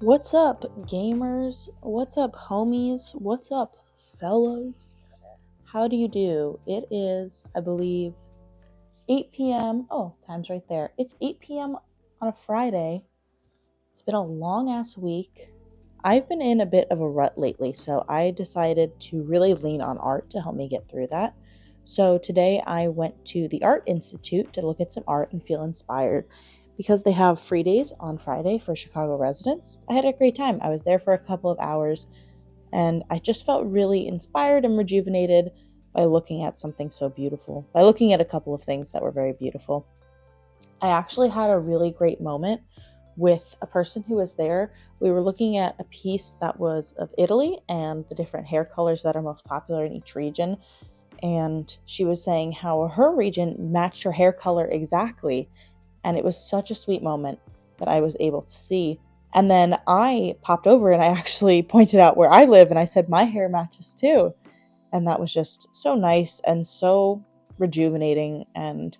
What's up, gamers? What's up, homies? What's up, fellas? How do you do? It is, I believe, 8 p.m. Oh, time's right there. It's 8 p.m. on a Friday. It's been a long ass week. I've been in a bit of a rut lately, so I decided to really lean on art to help me get through that. So today I went to the Art Institute to look at some art and feel inspired. Because they have free days on Friday for Chicago residents, I had a great time. I was there for a couple of hours and I just felt really inspired and rejuvenated by looking at something so beautiful, by looking at a couple of things that were very beautiful. I actually had a really great moment with a person who was there. We were looking at a piece that was of Italy and the different hair colors that are most popular in each region. And she was saying how her region matched her hair color exactly. And it was such a sweet moment that I was able to see. And then I popped over and I actually pointed out where I live and I said, my hair matches too. And that was just so nice and so rejuvenating and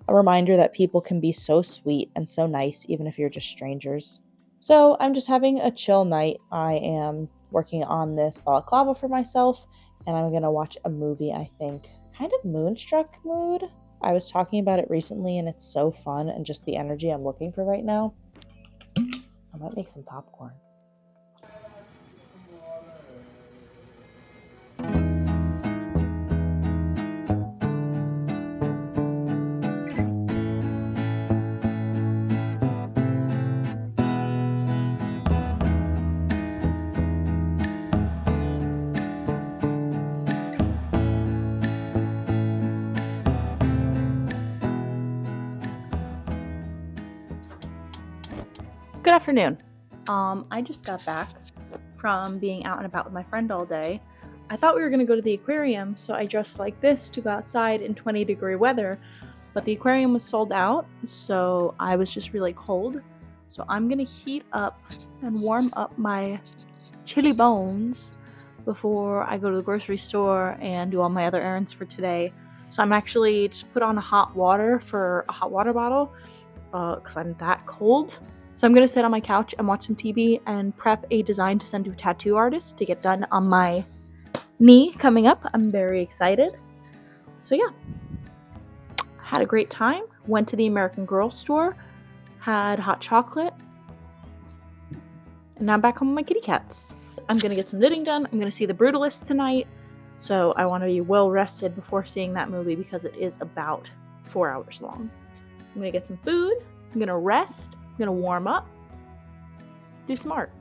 a reminder that people can be so sweet and so nice even if you're just strangers. So I'm just having a chill night. I am working on this balaclava for myself and I'm going to watch a movie, I think. Kind of moonstruck mood. I was talking about it recently and it's so fun and just the energy I'm looking for right now. I might make some popcorn. Good afternoon. I just got back from being out and about with my friend all day. I thought we were going to go to the aquarium, so I dressed like this to go outside in 20-degree weather, but the aquarium was sold out, so I was just really cold. So I'm going to heat up and warm up my chili bones before I go to the grocery store and do all my other errands for today. So I'm actually just put on a hot water for a hot water bottle because I'm that cold. So I'm going to sit on my couch and watch some TV and prep a design to send to a tattoo artist to get done on my knee coming up. I'm very excited. So yeah, had a great time. Went to the American Girl store, had hot chocolate, and now I'm back home with my kitty cats. I'm going to get some knitting done. I'm going to see The Brutalist tonight. So I want to be well rested before seeing that movie because it is about 4 hours long. So I'm going to get some food. I'm going to rest. I'm gonna warm up, do some art.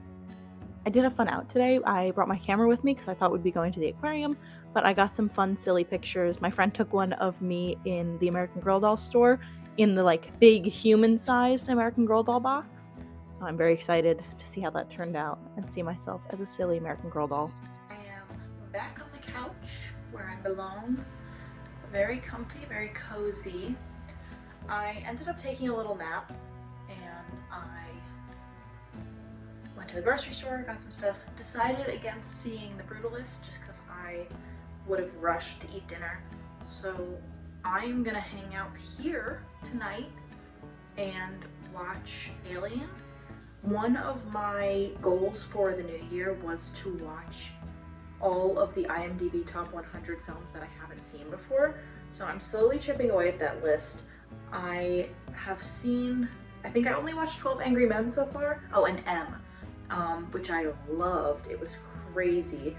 I did have fun out today. I brought my camera with me because I thought we'd be going to the aquarium, but I got some fun, silly pictures. My friend took one of me in the American Girl doll store in the big human-sized American Girl doll box. So I'm very excited to see how that turned out and see myself as a silly American Girl doll. I am back on the couch where I belong. Very comfy, very cozy. I ended up taking a little nap. And I went to the grocery store, got some stuff, decided against seeing The Brutalist just because I would have rushed to eat dinner. So I'm gonna hang out here tonight and watch Alien. One of my goals for the new year was to watch all of the IMDb top 100 films that I haven't seen before. So I'm slowly chipping away at that list. I have seen, I think I only watched 12 Angry Men so far. Oh, and M, which I loved. It was crazy.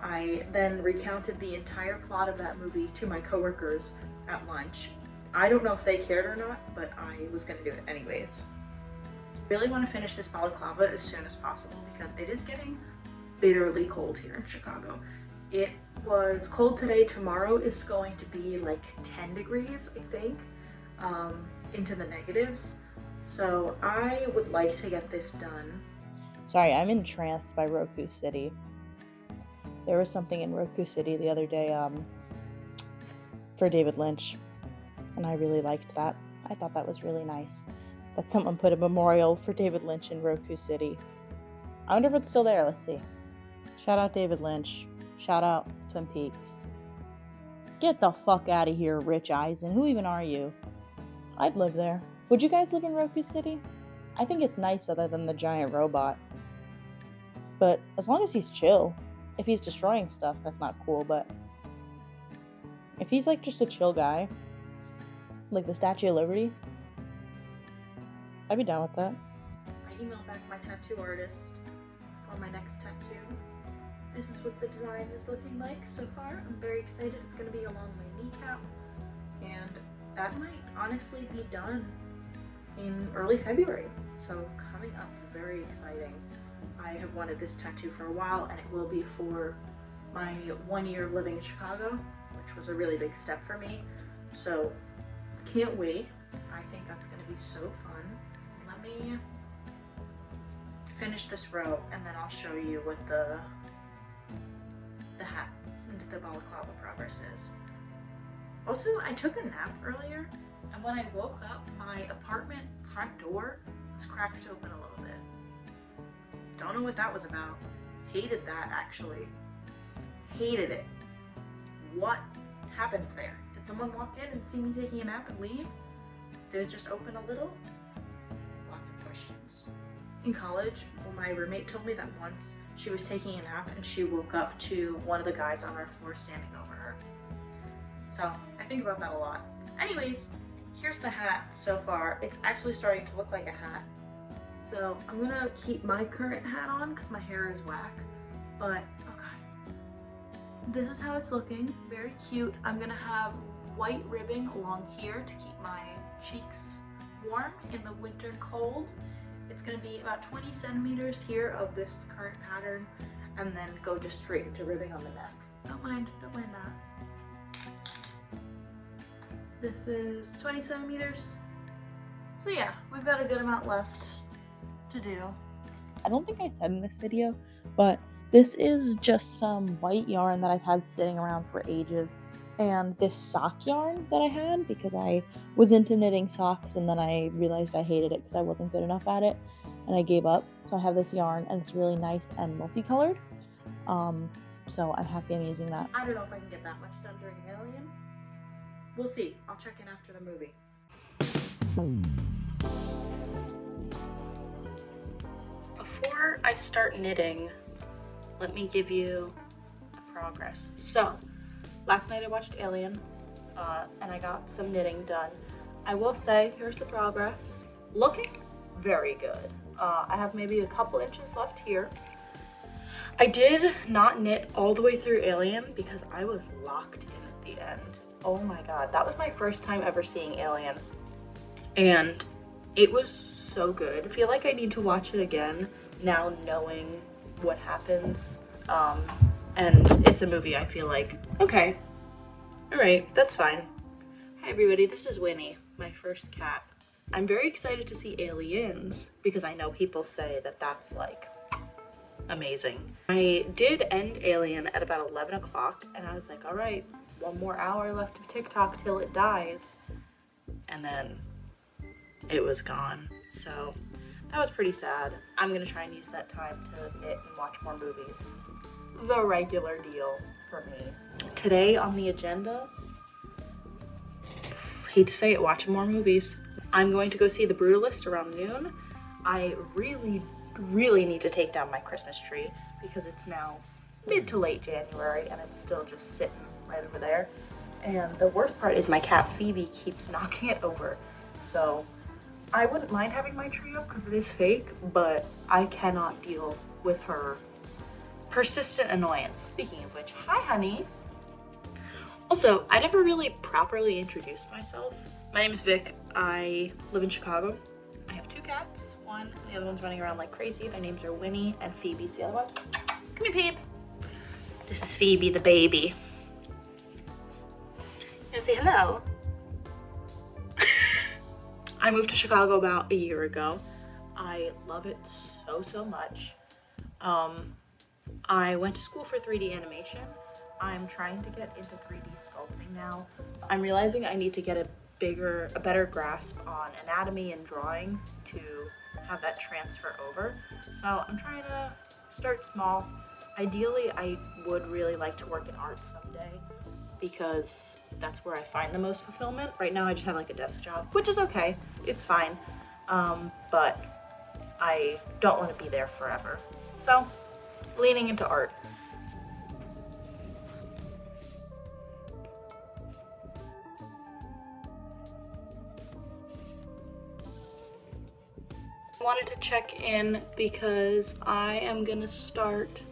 I then recounted the entire plot of that movie to my coworkers at lunch. I don't know if they cared or not, but I was gonna do it anyways. Really want to finish this balaclava as soon as possible because it is getting bitterly cold here in Chicago. It was cold today. Tomorrow is going to be like 10 degrees, I think, into the negatives. So I would like to get this done. Sorry, I'm entranced by Roku City. There was something in Roku City the other day for David Lynch, and I really liked that. I thought that was really nice that someone put a memorial for David Lynch in Roku City. I wonder if it's still there. Let's see. Shout out David Lynch. Shout out Twin Peaks. Get the fuck out of here, Rich Eisen. Who even are you? I'd live there. Would you guys live in Roku City? I think it's nice other than the giant robot. But as long as he's chill. If he's destroying stuff, that's not cool, but if he's like just a chill guy, like the Statue of Liberty, I'd be down with that. I emailed back my tattoo artist for my next tattoo. This is what the design is looking like so far. I'm very excited. It's going to be along my kneecap, and that might honestly be done in early February. So coming up, very exciting. I have wanted this tattoo for a while, and it will be for my 1 year of living in Chicago, which was a really big step for me. So can't wait. I think that's going to be so fun. Let me finish this row, and then I'll show you what the hat and the balaclava progress is. Also, I took a nap earlier, and when I woke up, my apartment front door was cracked open a little bit. Don't know what that was about. Hated that, actually. Hated it. What happened there? Did someone walk in and see me taking a nap and leave? Did it just open a little? Lots of questions. In college, my roommate told me that once she was taking a nap and she woke up to one of the guys on our floor standing over her. So I think about that a lot. Anyways, here's the hat so far. It's actually starting to look like a hat. So I'm gonna keep my current hat on because my hair is whack. But okay, this is how it's looking. Very cute. I'm gonna have white ribbing along here to keep my cheeks warm in the winter cold. It's going to be about 20 centimeters here of this current pattern, and then go just straight into ribbing on the neck. Don't mind that. This is 20 centimeters. So yeah, we've got a good amount left to do. I don't think I said in this video, but this is just some white yarn that I've had sitting around for ages. And this sock yarn that I had, because I was into knitting socks and then I realized I hated it because I wasn't good enough at it and I gave up. So I have this yarn and it's really nice and multicolored. So I'm happy I'm using that. I don't know if I can get that much done during Alien. We'll see. I'll check in after the movie. Before I start knitting, let me give you a progress. So last night I watched Alien, and I got some knitting done. I will say, here's the progress. Looking very good. I have maybe a couple inches left here. I did not knit all the way through Alien because I was locked in at the end. Oh my god, that was my first time ever seeing Alien, and it was so good. I feel like I need to watch it again now knowing what happens. And it's a movie I feel like, okay, alright, that's fine. Hi everybody, this is Winnie, my first cat. I'm very excited to see Aliens because I know people say that that's like amazing. I did end Alien at about 11 o'clock and I was like, alright, one more hour left of TikTok till it dies. And then it was gone. So that was pretty sad. I'm gonna try and use that time to knit and watch more movies. The regular deal for me. Today on the agenda, hate to say it, watching more movies. I'm going to go see The Brutalist around noon. I really need to take down my Christmas tree because it's now mid to late January and it's still just sitting right over there. And the worst part is my cat Phoebe keeps knocking it over. So I wouldn't mind having my tree up because it is fake, but I cannot deal with her persistent annoyance. Speaking of which, hi honey. Also, I never really properly introduced myself. My name is Vic. I live in Chicago. I have two cats. One, and the other one's running around like crazy. Their names are Winnie and Phoebe's the other one. Come here, Peep. This is Phoebe, the baby. You wanna say hello? I moved to Chicago about a year ago. I love it so much. I went to school for 3D animation. I'm trying to get into 3D sculpting now. I'm realizing I need to get a better grasp on anatomy and drawing to have that transfer over. So I'm trying to start small. Ideally, I would really like to work in art someday because that's where I find the most fulfillment. Right now I just have like a desk job, which is okay, it's fine. But I don't want to be there forever. So leaning into art. I wanted to check in because I am gonna start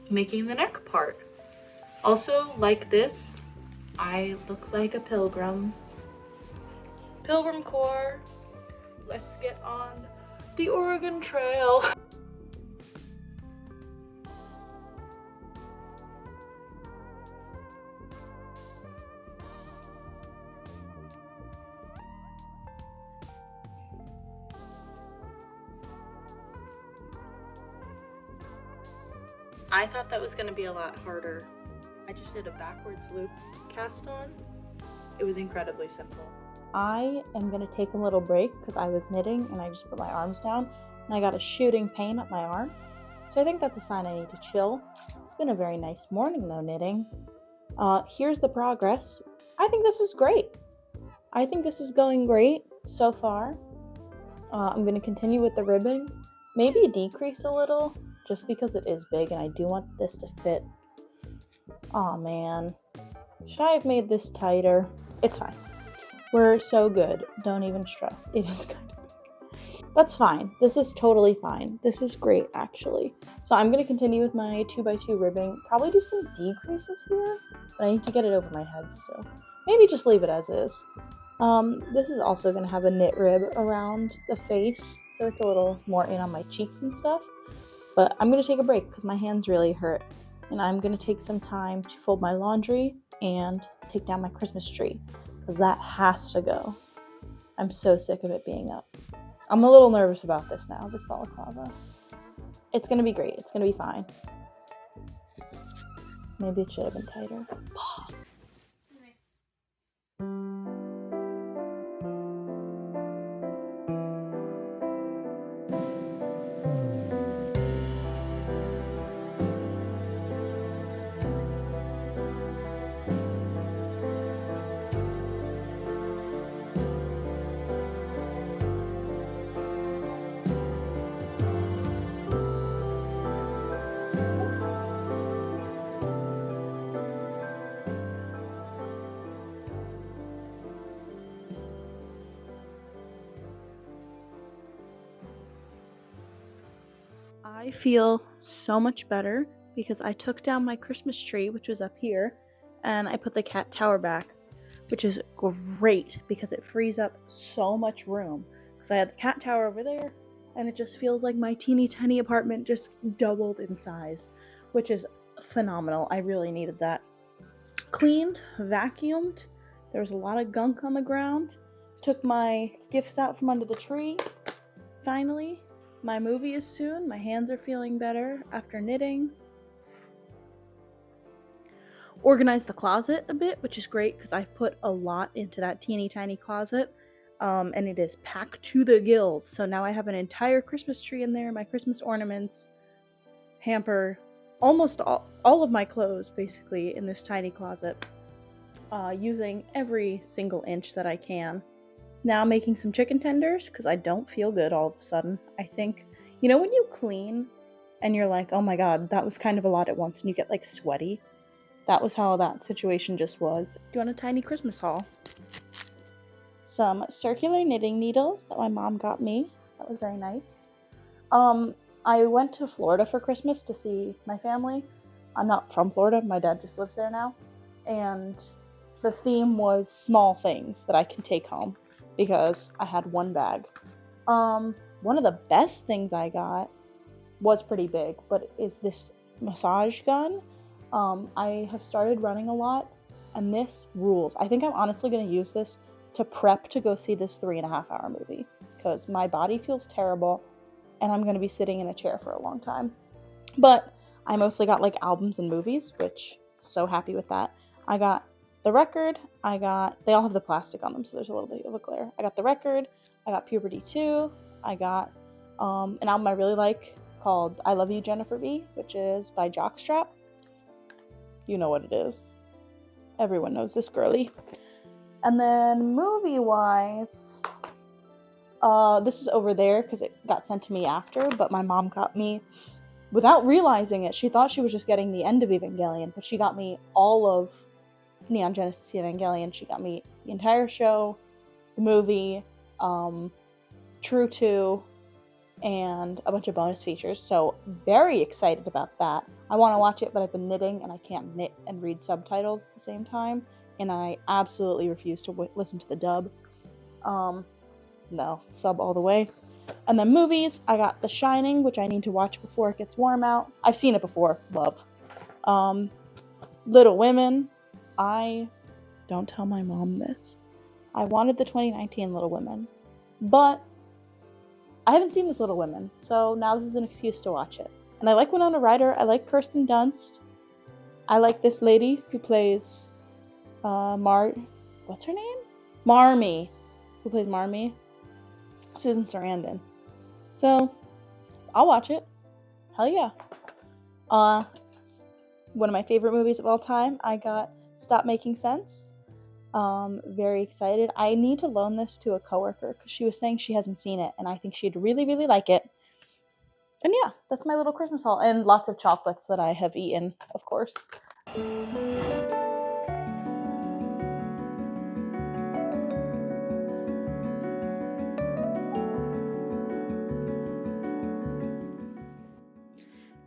making the neck part. Also, like this, I look like a pilgrim. Pilgrim core. Let's get on the Oregon Trail. I thought that was gonna be a lot harder. I just did a backwards loop cast on. It was incredibly simple. I am gonna take a little break because I was knitting and I just put my arms down and I got a shooting pain up my arm. So I think that's a sign I need to chill. It's been a very nice morning though, knitting. Here's the progress. I think this is great. I think this is going great so far. I'm gonna continue with the ribbing. Maybe decrease a little just because it is big and I do want this to fit. Aw, man. Should I have made this tighter? It's fine. We're so good. Don't even stress. It is kind of big. That's fine. This is totally fine. This is great, actually. So I'm going to continue with my 2x2 ribbing. Probably do some decreases here, but I need to get it over my head still. Maybe just leave it as is. This is also going to have a knit rib around the face, so it's a little more in on my cheeks and stuff. But I'm going to take a break because my hands really hurt. And I'm going to take some time to fold my laundry and take down my Christmas tree because that has to go. I'm so sick of it being up. I'm a little nervous about this now, this balaclava. It's going to be great. It's going to be fine. Maybe it should have been tighter. I feel so much better because I took down my Christmas tree, which was up here, and I put the cat tower back, which is great because it frees up so much room. Because I had the cat tower over there, and it just feels like my teeny tiny apartment just doubled in size, which is phenomenal. I really needed that. Cleaned, vacuumed. There was a lot of gunk on the ground. Took my gifts out from under the tree. Finally. My movie is soon. My hands are feeling better after knitting. Organized the closet a bit, which is great because I've put a lot into that teeny tiny closet. And it is packed to the gills. So now I have an entire Christmas tree in there, my Christmas ornaments, hamper, almost all of my clothes basically in this tiny closet. Using every single inch that I can. Now I'm making some chicken tenders because I don't feel good all of a sudden. I think, you know when you clean and you're like, oh my god, that was kind of a lot at once and you get like sweaty? That was how that situation just was. Do you want a tiny Christmas haul? Some circular knitting needles that my mom got me. That was very nice. I went to Florida for Christmas to see my family. I'm not from Florida, my dad just lives there now. And the theme was small things that I can take home. Because I had one bag. One of the best things I got was pretty big, but is this massage gun. I have started running a lot, and this rules. I think I'm honestly going to use this to prep to go see this 3.5-hour movie, because my body feels terrible, and I'm going to be sitting in a chair for a long time. But I mostly got like albums and movies, which so happy with that. I got the record, they all have the plastic on them, so there's a little bit of a glare. I got the record, I got Puberty 2, I got an album I really like called I Love You, Jennifer B, which is by Jockstrap. You know what it is. Everyone knows this girly. And then movie-wise, this is over there because it got sent to me after, but my mom got me without realizing it, she thought she was just getting the end of Evangelion, but she got me all of Neon Genesis Evangelion. She got me the entire show, the movie, True 2, and a bunch of bonus features. So very excited about that. I want to watch it, but I've been knitting and I can't knit and read subtitles at the same time, and I absolutely refuse to listen to the dub. No, sub all the way. And then movies, I got The Shining, which I need to watch before it gets warm out. I've seen it before, love. Little Women, don't tell my mom this. I wanted the 2019 Little Women, but I haven't seen this Little Women, so now this is an excuse to watch it. And I like Winona Ryder, I like Kirsten Dunst, I like this lady who plays what's her name? Marmee, who plays Marmee? Susan Sarandon. So, I'll watch it. Hell yeah. One of my favorite movies of all time, I got Stop Making Sense. Very excited. I need to loan this to a coworker because she was saying she hasn't seen it, and I think she'd really, really like it. And yeah, that's my little Christmas haul, and lots of chocolates that I have eaten, of course.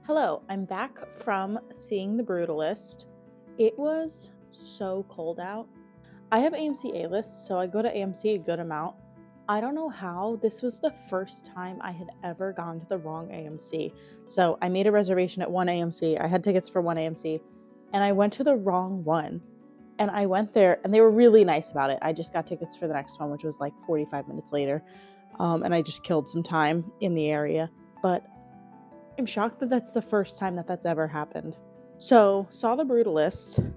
Hello, I'm back from seeing The Brutalist. It was so cold out. I have AMC A-List, so I go to AMC a good amount. I don't know how. This was the first time I had ever gone to the wrong AMC. So I made a reservation at one AMC. I had tickets for one AMC, and I went to the wrong one. And I went there, and they were really nice about it. I just got tickets for the next one, which was like 45 minutes later. And I just killed some time in the area. But I'm shocked that that's the first time that that's ever happened. So, saw The Brutalist.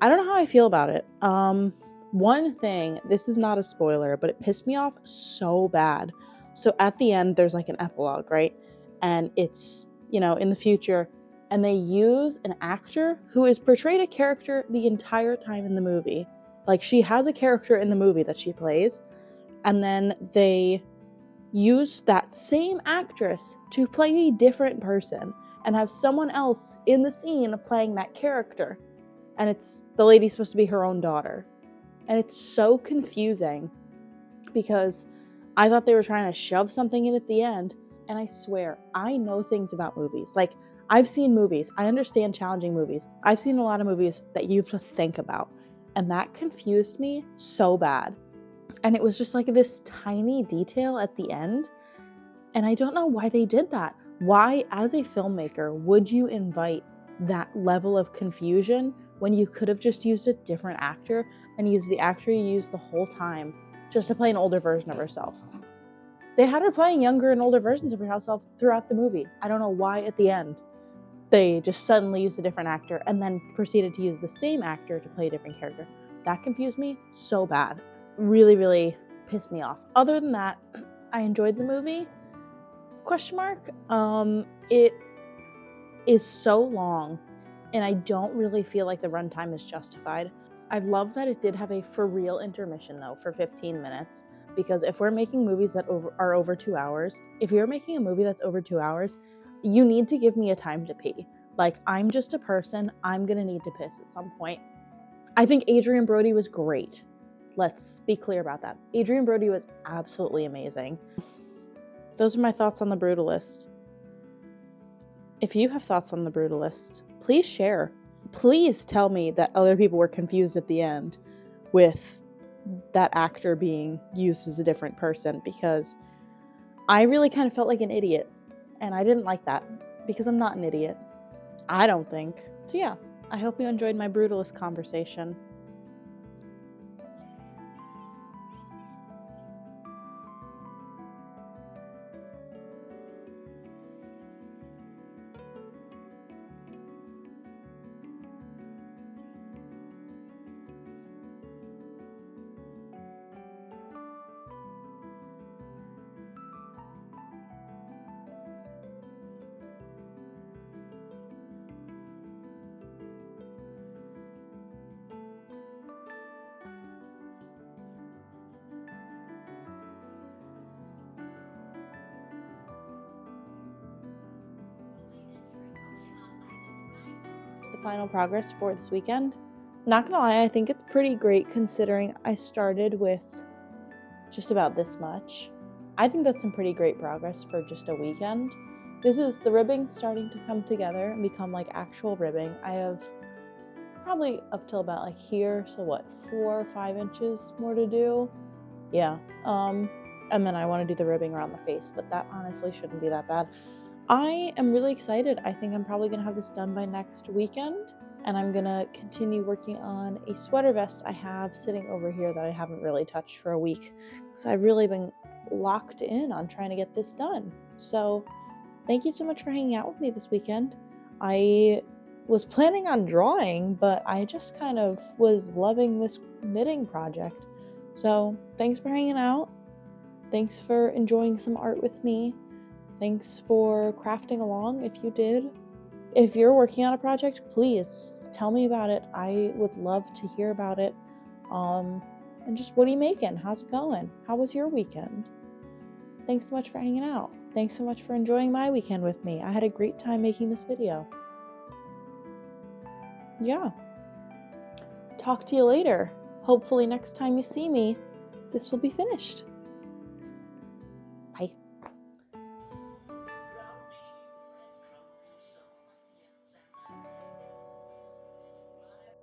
I don't know how I feel about it. One thing, this is not a spoiler, but it pissed me off so bad. So at the end, there's like an epilogue, right? And it's, in the future, and they use an actor who has portrayed a character the entire time in the movie. Like, she has a character in the movie that she plays, and then they use that same actress to play a different person and have someone else in the scene playing that character. And it's the lady's supposed to be her own daughter. And it's so confusing because I thought they were trying to shove something in at the end. And I swear, I know things about movies. Like, I've seen movies. I understand challenging movies. I've seen a lot of movies that you have to think about. And that confused me so bad. And it was just like this tiny detail at the end. And I don't know why they did that. Why, as a filmmaker, would you invite that level of confusion when you could have just used a different actor and used the actor you used the whole time just to play an older version of herself? They had her playing younger and older versions of herself throughout the movie. I don't know why at the end they just suddenly used a different actor and then proceeded to use the same actor to play a different character. That confused me so bad. Really, really pissed me off. Other than that, I enjoyed the movie. It is so long, and I don't really feel like the runtime is justified. I love that it did have a for real intermission though for 15 minutes, because if we're making movies that are over 2 hours, if you're making a movie that's over 2 hours, you need to give me a time to pee. Like, I'm just a person, I'm gonna need to piss at some point. I think Adrien Brody was great. Let's be clear about that. Adrien Brody was absolutely amazing. Those are my thoughts on The Brutalist. If you have thoughts on The Brutalist, please share. Please tell me that other people were confused at the end with that actor being used as a different person, because I really kind of felt like an idiot, and I didn't like that because I'm not an idiot. I don't think. So yeah, I hope you enjoyed my Brutalist conversation. the final progress for this weekend. Not gonna lie, I think it's pretty great considering I started with just about this much. I think that's some pretty great progress for just a weekend. This is the ribbing starting to come together and become like actual ribbing. I have probably up till about like here, so what, 4 or 5 inches more to do. Yeah, and then I want to do the ribbing around the face, but that honestly shouldn't be that bad. I am really excited. I think I'm probably gonna have this done by next weekend, and I'm gonna continue working on a sweater vest I have sitting over here that I haven't really touched for a week because I've really been locked in on trying to get this done. So thank you so much for hanging out with me this weekend. I was planning on drawing, but I just kind of was loving this knitting project. So thanks for hanging out. Thanks for enjoying some art with me. Thanks for crafting along if you did. If you're working on a project, please tell me about it. I would love to hear about it. And just what are you making? How's it going? How was your weekend? Thanks so much for hanging out. Thanks so much for enjoying my weekend with me. I had a great time making this video. Yeah. Talk to you later. Hopefully next time you see me, this will be finished.